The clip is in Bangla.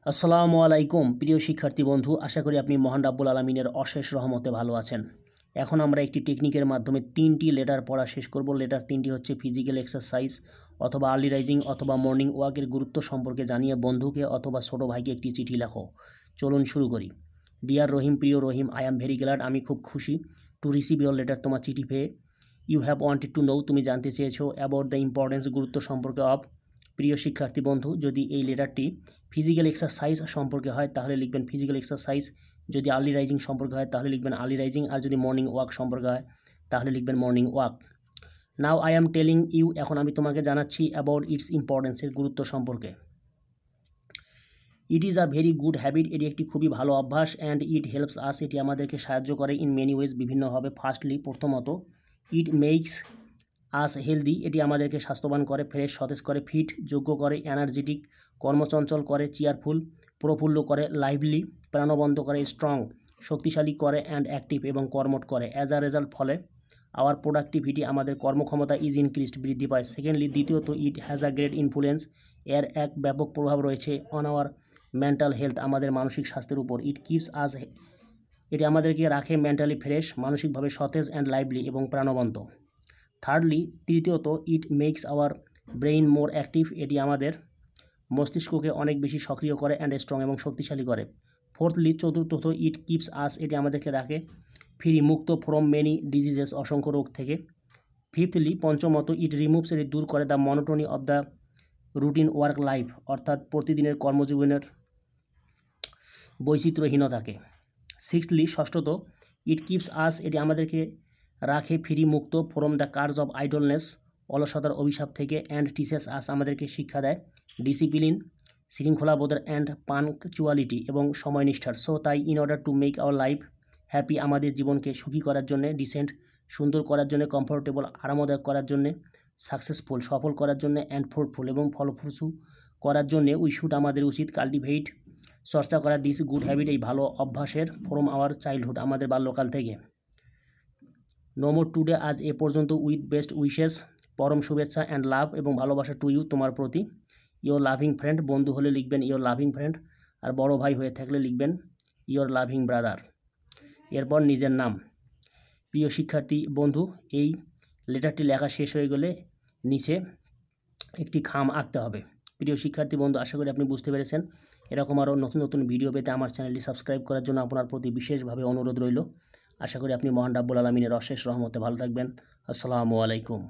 আসসালামু আলাইকুম প্রিয় শিক্ষার্থী বন্ধু, আশা করি আপনি মহান রাব্বুল আলামিনের অশেষ রহমতে ভালো আছেন। এখন আমরা একটি টেকনিকের মাধ্যমে 3টি লেটার পড়া শেষ করব। লেটার 3টি হচ্ছে ফিজিক্যাল এক্সারসাইজ অথবা আর্লি রাইজিং অথবা মর্নিং ওয়াকের গুরুত্ব সম্পর্কে জানিয়ে বন্ধুকে অথবা ছোট ভাইকে একটি চিঠি লেখো। চলুন শুরু করি। ডিয়ার রহিম, প্রিয় রহিম, আই অ্যাম ভেরি গ্ল্যাড, আমি খুব খুশি টু রিসিভ ইয়োর লেটার, তোমার চিঠি পেয়ে। You have wanted to know, তুমি জানতে চেয়েছো অ্যাবাউট দ্য ইম্পর্টেন্স, গুরুত্ব সম্পর্কে অফ। প্রিয় শিক্ষার্থী বন্ধু, যদি এই লেটারটি ফিজিক্যাল এক্সারসাইজ সম্পর্কে হয় তাহলে লিখবেন ফিজিক্যাল এক্সারসাইজ, যদি আর্লি রাইজিং সম্পর্কে হয় তাহলে লিখবেন আর্লি রাইজিং, আর যদি মর্নিং ওয়াক সম্পর্কে হয় তাহলে লিখবেন morning walk. Now I am telling you, এখন আমি তোমাকে জানাচ্ছি অ্যাবাউট ইটস ইম্পর্টেন্সের গুরুত্ব সম্পর্কে। It is a very good habit, এটি একটি খুবই ভালো অভ্যাস। অ্যান্ড ইট হেল্পস আস, এটি আমাদেরকে সাহায্য করে ইন মেনি ওয়েজ, বিভিন্নভাবে। ফার্স্টলি, প্রথমত, ইট মেক্স আস হেলদি, এটি আমাদেরকে স্বাস্থ্যবান করে, ফ্রেশ সতেজ করে, ফিট যোগ্য করে, এনার্জেটিক কর্মচঞ্চল করে, চেয়ারফুল প্রফুল্ল করে, লাইভলি প্রাণবন্ত করে, স্ট্রং শক্তিশালী করে, অ্যান্ড অ্যাক্টিভ এবং কর্মঠ করে। অ্যাজ আ রেজাল্ট, ফলে আওয়ার প্রোডাক্টিভিটি আমাদের কর্মক্ষমতা ইজ ইনক্রিজড বৃদ্ধি পায়। সেকেন্ডলি, দ্বিতীয়ত, it has a great influence, এর এক ব্যাপক প্রভাব রয়েছে অন আওয়ার মেন্টাল হেলথ, আমাদের মানসিক স্বাস্থ্যের উপর। ইট কিপস আস, এটি আমাদেরকে রাখে মেন্টালি ফ্রেশ, মানসিকভাবে সতেজ, অ্যান্ড লাইভলি এবং প্রাণবন্ত। থার্ডলি, তৃতীয়ত, it makes our brain more active, এটি আমাদের মস্তিষ্ককে অনেক বেশি সক্রিয় করে, অ্যান্ড স্ট্রং এবং শক্তিশালী করে। ফোর্থলি, চতুর্থত, ইট কিপস আস, এটি আমাদেরকে রাখে ফ্রি মুক্ত ফ্রম মেনি ডিজিজেস, অসংখ্য রোগ থেকে। ফিফথলি, পঞ্চমত, ইট রিমুভস, এটি দূর করে the monotony of the routine work life, অর্থাৎ প্রতিদিনের কর্মজীবনের বৈচিত্র্যহীনতাকে। সিক্সথলি, ষষ্ঠত, ইট কিপস আস, এটি আমাদেরকে রাখে ফ্রি মুক্ত from the curse of idleness, অলসতার অভিশাপ থেকে। অ্যান্ড টিচেস আস, আমাদেরকে শিক্ষা দেয় ডিসিপ্লিন শৃঙ্খলাবোধের, অ্যান্ড পাংচুয়ালিটি এবং সময়নিষ্ঠার। সো তাই, in order to make our life happy, আমাদের জীবনকে সুখী করার জন্যে, ডিসেন্ট সুন্দর করার জন্যে, কমফোর্টেবল আরামদায়ক করার জন্যে, সাকসেসফুল সফল করার জন্যে, অ্যান্ড ফ্রুটফুল এবং ফলপ্রসূ করার জন্যে, উই শুড, আমাদের উচিত, কাল্টিভেট চর্চা করা দিস গুড হ্যাবিট, এই ভালো অভ্যাসের, ফ্রম আওয়ার চাইল্ডহুড, আমাদের বাল্যকাল থেকে। নো মোর টুডে, আজ এ পর্যন্ত, উইথ বেস্ট উইশেস, পরম শুভেচ্ছা, অ্যান্ড লাভ এবং ভালোবাসা, টু ইউ, তোমার প্রতি। ইয়োর লাভিং ফ্রেন্ড, বন্ধু হলে লিখবেন ইয়োর লাভিং ফ্রেন্ড, আর বড় ভাই হয়ে থাকলে লিখবেন ইয়োর লাভিং ব্রাদার। এরপর নিজের নাম। প্রিয় শিক্ষার্থী বন্ধু, এই লেটারটি লেখা শেষ হয়ে গেলে নিচে একটি খাম আঁকতে হবে। প্রিয় শিক্ষার্থী বন্ধু, আশা করি আপনি বুঝতে পেরেছেন। এরকম আরও নতুন নতুন ভিডিও পেতে আমার চ্যানেলটি সাবস্ক্রাইব করার জন্য আপনার প্রতি বিশেষভাবে অনুরোধ রইল। আশা করি আপনি মহান রাব্বুল আলামিনের অশেষ রহমতে ভালো থাকবেন। আসসালামু আলাইকুম।